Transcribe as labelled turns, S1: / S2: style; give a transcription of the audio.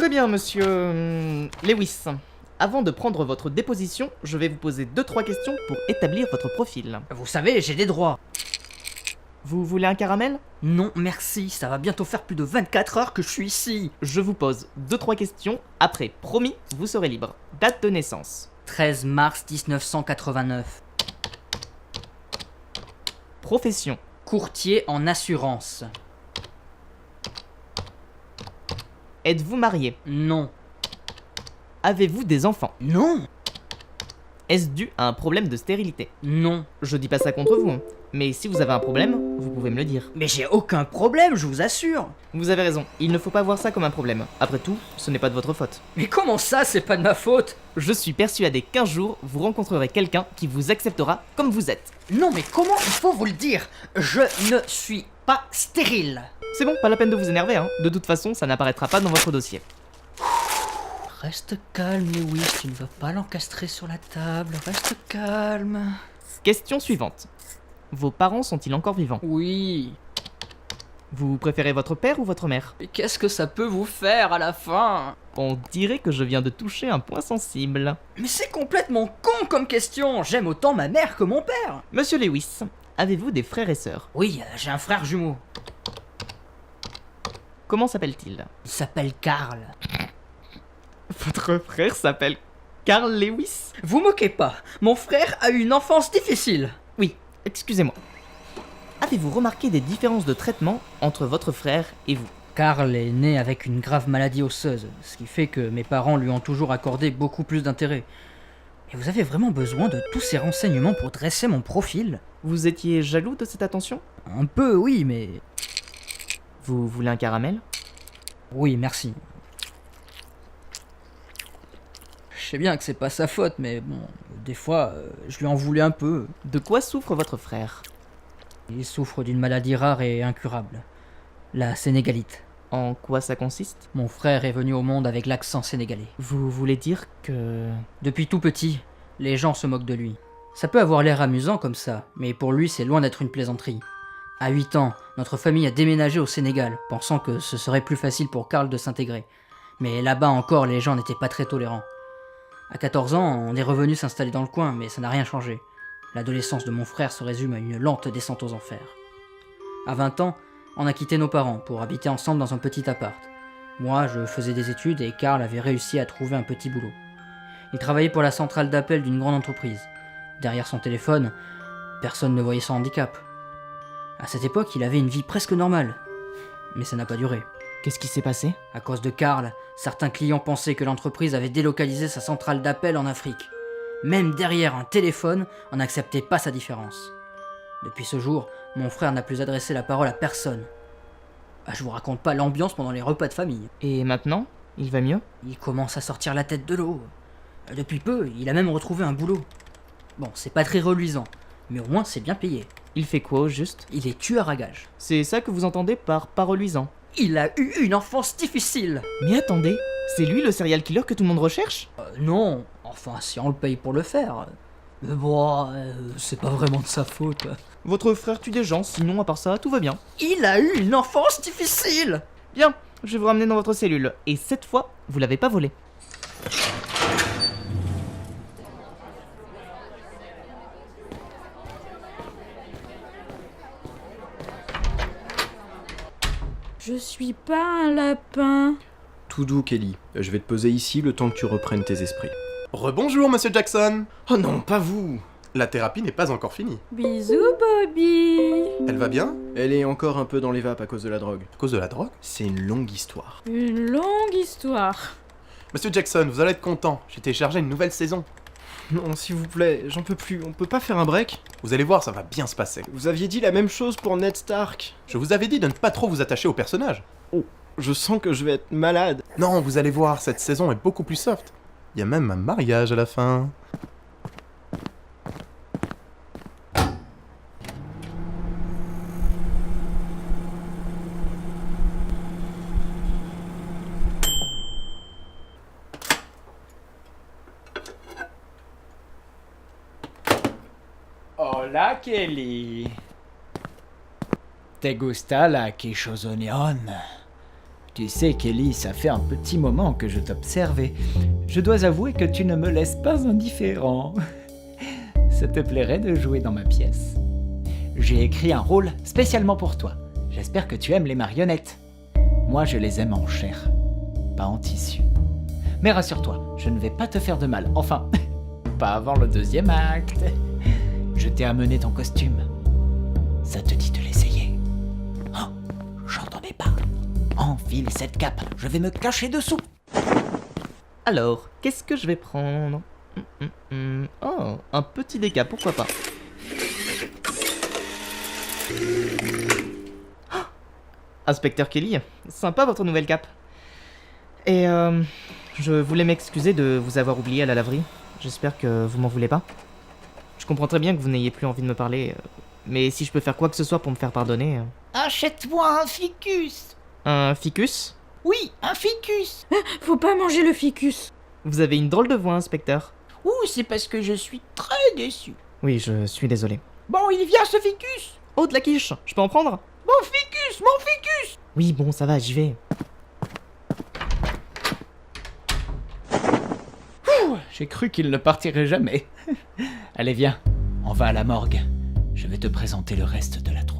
S1: Très bien, monsieur Lewis. Avant de prendre votre déposition, je vais vous poser 2-3 questions pour établir votre profil.
S2: Vous savez, j'ai des droits.
S1: Vous voulez un caramel?
S2: Non, merci, ça va bientôt faire plus de 24 heures que je suis ici.
S1: Je vous pose 2-3 questions. Après, promis, vous serez libre. Date de naissance.
S2: 13 mars 1989.
S1: Profession.
S2: Courtier en assurance.
S1: Êtes-vous marié?
S2: Non.
S1: Avez-vous des enfants?
S2: Non.
S1: Est-ce dû à un problème de stérilité?
S2: Non.
S1: Je dis pas ça contre vous, hein. Mais si vous avez un problème, vous pouvez me le dire.
S2: Mais j'ai aucun problème, je vous assure.
S1: Vous avez raison, il ne faut pas voir ça comme un problème. Après tout, ce n'est pas de votre faute.
S2: Mais comment ça, c'est pas de ma faute?
S1: Je suis persuadé qu'un jour, vous rencontrerez quelqu'un qui vous acceptera comme vous êtes.
S2: Non, mais comment il faut vous le dire? Je ne suis pas stérile.
S1: C'est bon, pas la peine de vous énerver, hein. De toute façon, ça n'apparaîtra pas dans votre dossier.
S2: Reste calme, Lewis, tu ne veux pas l'encastrer sur la table. Reste calme.
S1: Question suivante. Vos parents sont-ils encore vivants?
S2: Oui.
S1: Vous préférez votre père ou votre mère?
S2: Mais qu'est-ce que ça peut vous faire à la fin?
S1: On dirait que je viens de toucher un point sensible.
S2: Mais c'est complètement con comme question. J'aime autant ma mère que mon père.
S1: Monsieur Lewis, avez-vous des frères et sœurs?
S2: Oui, j'ai un frère jumeau.
S1: Comment s'appelle-t-il?
S2: Il s'appelle Karl.
S1: Votre frère s'appelle Carl Lewis?
S2: Vous moquez pas, mon frère a eu une enfance difficile.
S1: Oui, excusez-moi. Avez-vous remarqué des différences de traitement entre votre frère et vous?
S2: Karl est né avec une grave maladie osseuse, ce qui fait que mes parents lui ont toujours accordé beaucoup plus d'intérêt. Et vous avez vraiment besoin de tous ces renseignements pour dresser mon profil?
S1: Vous étiez jaloux de cette attention?
S2: Un peu, oui, mais...
S1: Vous voulez un caramel?
S2: Oui, merci. Je sais bien que c'est pas sa faute, mais bon, des fois, je lui en voulais un peu.
S1: De quoi souffre votre frère?
S2: Il souffre d'une maladie rare et incurable. La sénégalite.
S1: En quoi ça consiste?
S2: Mon frère est venu au monde avec l'accent sénégalais.
S1: Vous voulez dire que...
S2: Depuis tout petit, les gens se moquent de lui. Ça peut avoir l'air amusant comme ça, mais pour lui c'est loin d'être une plaisanterie. À 8 ans, notre famille a déménagé au Sénégal, pensant que ce serait plus facile pour Karl de s'intégrer. Mais là-bas encore, les gens n'étaient pas très tolérants. À 14 ans, on est revenu s'installer dans le coin, mais ça n'a rien changé. L'adolescence de mon frère se résume à une lente descente aux enfers. À 20 ans, on a quitté nos parents pour habiter ensemble dans un petit appart. Moi, je faisais des études et Karl avait réussi à trouver un petit boulot. Il travaillait pour la centrale d'appel d'une grande entreprise. Derrière son téléphone, personne ne voyait son handicap. À cette époque, il avait une vie presque normale. Mais ça n'a pas duré.
S1: Qu'est-ce qui s'est passé?
S2: À cause de Karl, certains clients pensaient que l'entreprise avait délocalisé sa centrale d'appel en Afrique. Même derrière un téléphone, on n'acceptait pas sa différence. Depuis ce jour, mon frère n'a plus adressé la parole à personne. Je vous raconte pas l'ambiance pendant les repas de famille.
S1: Et maintenant, il va mieux?
S2: Il commence à sortir la tête de l'eau. Depuis peu, il a même retrouvé un boulot. Bon, c'est pas très reluisant, mais au moins c'est bien payé.
S1: Il fait quoi au juste?
S2: Il est tueur à gages.
S1: C'est ça que vous entendez par pas reluisant?
S2: Il a eu une enfance difficile.
S1: Mais attendez, c'est lui le serial killer que tout le monde recherche?
S2: Non, enfin si on le paye pour le faire. Mais bon, c'est pas vraiment de sa faute.
S1: Votre frère tue des gens, sinon à part ça, tout va bien.
S2: Il a eu une enfance difficile.
S1: Bien, je vais vous ramener dans votre cellule, et cette fois, vous l'avez pas volé.
S3: Je suis pas un lapin.
S4: Tout doux, Kelly. Je vais te poser ici le temps que tu reprennes tes esprits.
S5: Rebonjour, monsieur Jackson.
S4: Oh non, pas vous!
S5: La thérapie n'est pas encore finie.
S3: Bisous, Bobby.
S5: Elle va bien?
S4: Elle est encore un peu dans les vapes à cause de la drogue.
S5: À cause de la drogue?
S4: C'est une longue histoire.
S3: Une longue histoire.
S5: Monsieur Jackson, vous allez être content. J'ai téléchargé une nouvelle saison.
S4: Non, s'il vous plaît, j'en peux plus. On peut pas faire un break?
S5: Vous allez voir, ça va bien se passer.
S4: Vous aviez dit la même chose pour Ned Stark.
S5: Je vous avais dit de ne pas trop vous attacher au personnage.
S4: Oh, je sens que je vais être malade.
S5: Non, vous allez voir, cette saison est beaucoup plus soft. Il y a même un mariage à la fin.
S6: Hola Kelly. ¿Te gusta la quichosonión? Tu sais, Kelly, ça fait un petit moment que je t'observais. Je dois avouer que tu ne me laisses pas indifférent. Ça te plairait de jouer dans ma pièce? J'ai écrit un rôle spécialement pour toi. J'espère que tu aimes les marionnettes. Moi, je les aime en chair, pas en tissu. Mais rassure-toi, je ne vais pas te faire de mal. Enfin, pas avant le 2e acte. Je t'ai amené ton costume. Ça te dit de l'essayer? Oh, j'entendais pas. Enfile cette cape, je vais me cacher dessous.
S1: Alors, qu'est-ce que je vais prendre? Oh, un petit déca, pourquoi pas. Oh, Inspecteur Kelly, sympa votre nouvelle cape. Et je voulais m'excuser de vous avoir oublié à la laverie. J'espère que vous m'en voulez pas. Je comprends très bien que vous n'ayez plus envie de me parler, mais si je peux faire quoi que ce soit pour me faire pardonner...
S6: Achète-moi un ficus.
S1: Un ficus?
S6: Oui, un ficus.
S3: Faut pas manger le ficus.
S1: Vous avez une drôle de voix, inspecteur.
S6: Ouh, c'est parce que je suis très déçu.
S1: Oui, je suis désolé.
S6: Bon, il vient ce ficus.
S1: Oh, de la quiche, je peux en prendre?
S6: Mon ficus, mon ficus.
S1: Oui, bon, ça va, j'y vais.
S6: J'ai cru qu'il ne partirait jamais. Allez, viens, on va à la morgue. Je vais te présenter le reste de la troupe.